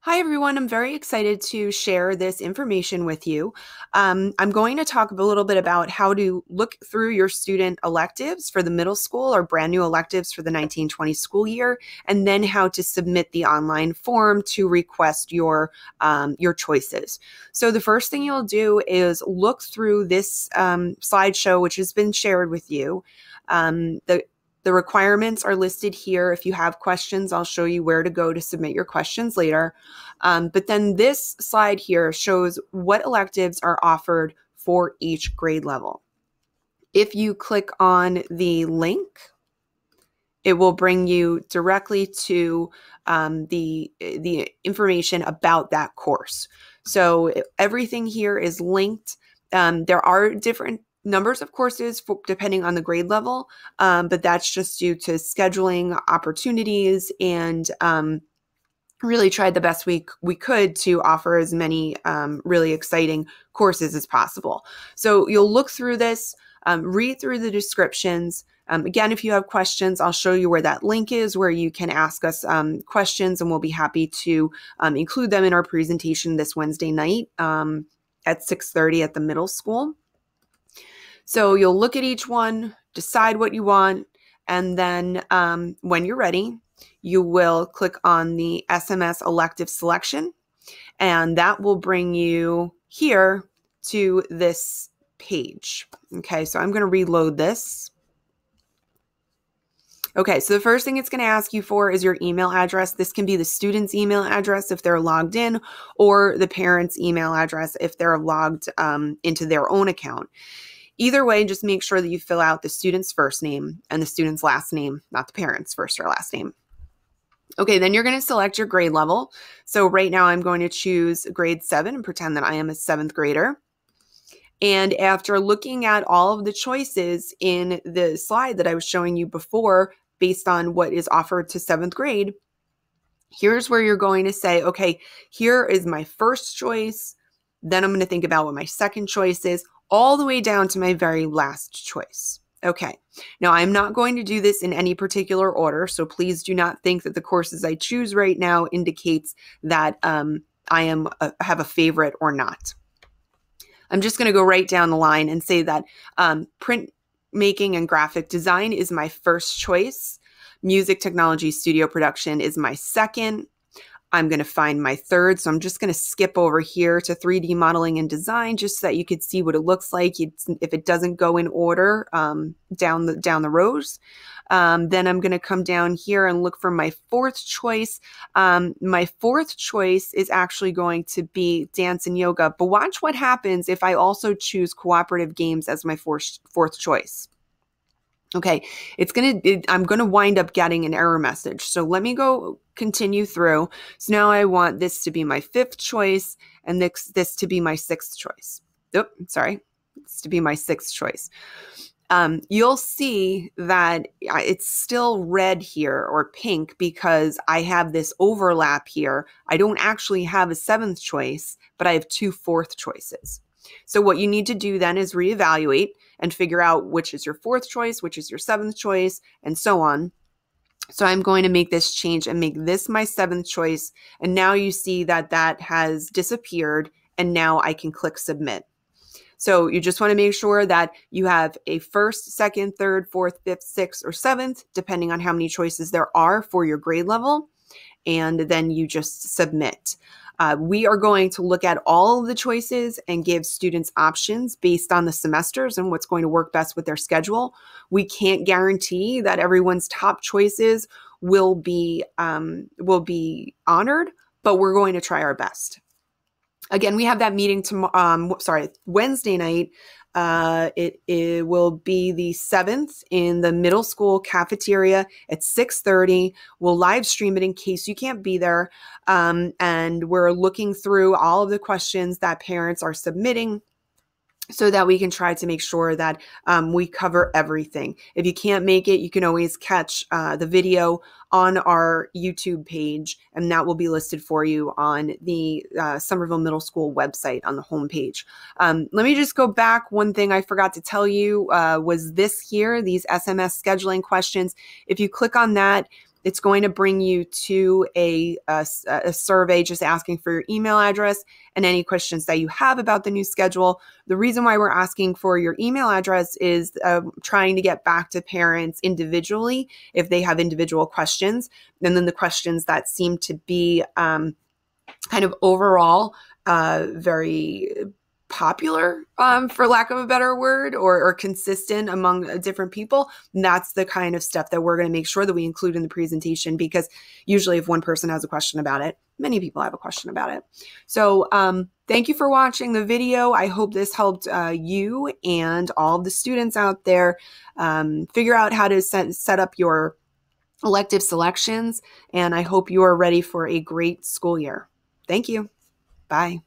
Hi, everyone. I'm very excited to share this information with you. I'm going to talk a little bit about how to look through your student electives for the middle school or brand new electives for the 1920 school year, and then how to submit the online form to request your choices. So the first thing you'll do is look through this slideshow, which has been shared with you. The requirements are listed here. If you have questions, I'll show you where to go to submit your questions later. But then this slide here shows what electives are offered for each grade level. If you click on the link, it will bring you directly to the information about that course. So everything here is linked. There are different numbers of courses depending on the grade level, but that's just due to scheduling opportunities and really tried the best we could to offer as many really exciting courses as possible. So you'll look through this, read through the descriptions. Again, if you have questions, I'll show you where that link is, where you can ask us questions, and we'll be happy to include them in our presentation this Wednesday night at 6:30 at the middle school. So you'll look at each one, decide what you want, and then when you're ready, you will click on the SMS Elective Selection, and that will bring you here to this page. Okay, so I'm going to reload this. Okay, so the first thing it's going to ask you for is your email address. This can be the student's email address if they're logged in, or the parent's email address if they're logged into their own account. Either way, just make sure that you fill out the student's first name and the student's last name, not the parent's first or last name. Okay, then you're going to select your grade level. So right now I'm going to choose grade 7 and pretend that I am a 7th grader. And after looking at all of the choices in the slide that I was showing you before, based on what is offered to 7th grade, here's where you're going to say, okay, here is my first choice. Then I'm going to think about what my second choice is, all the way down to my very last choice. Okay, now I'm not going to do this in any particular order, so please do not think that the courses I choose right now indicates that I have a favorite or not. I'm just going to go right down the line and say that print making and graphic design is my first choice. Music technology studio production is my second. I'm going to find my third. So I'm just going to skip over here to 3D modeling and design just so that you could see what it looks like if it doesn't go in order down the rows. Then I'm going to come down here and look for my fourth choice. My fourth choice is actually going to be dance and yoga. But watch what happens if I also choose cooperative games as my fourth choice. Okay, I'm going to wind up getting an error message. So let me go continue through. So now I want this to be my 5th choice and this to be my 6th choice. It's to be my 6th choice. You'll see that it's still red here or pink because I have this overlap here. I don't actually have a 7th choice, but I have 2 4th choices. So what you need to do then is reevaluate and figure out which is your 4th choice, which is your 7th choice, and so on. So I'm going to make this change and make this my 7th choice. And now you see that that has disappeared, and now I can click submit. So you just want to make sure that you have a 1st, 2nd, 3rd, 4th, 5th, 6th, or 7th, depending on how many choices there are for your grade level. And then you just submit. We are going to look at all of the choices and give students options based on the semesters and what's going to work best with their schedule. We can't guarantee that everyone's top choices will be honored, but we're going to try our best. Again, we have that meeting Wednesday night. It will be the 7th in the middle school cafeteria at 6:30. We'll live stream it in case you can't be there. And we're looking through all of the questions that parents are submitting so that we can try to make sure that we cover everything. If you can't make it, you can always catch the video on our YouTube page, and that will be listed for you on the Somerville Middle School website on the homepage. Let me just go back. One thing I forgot to tell you was this here, these SMS scheduling questions. If you click on that, It's going to bring you to a survey just asking for your email address and any questions that you have about the new schedule. The reason why we're asking for your email address is trying to get back to parents individually if they have individual questions. And then the questions that seem to be kind of overall very popular, for lack of a better word, or consistent among different people. And that's the kind of stuff that we're going to make sure that we include in the presentation, because usually if one person has a question about it, many people have a question about it. So thank you for watching the video. I hope this helped you and all the students out there figure out how to set up your elective selections. And I hope you are ready for a great school year. Thank you. Bye.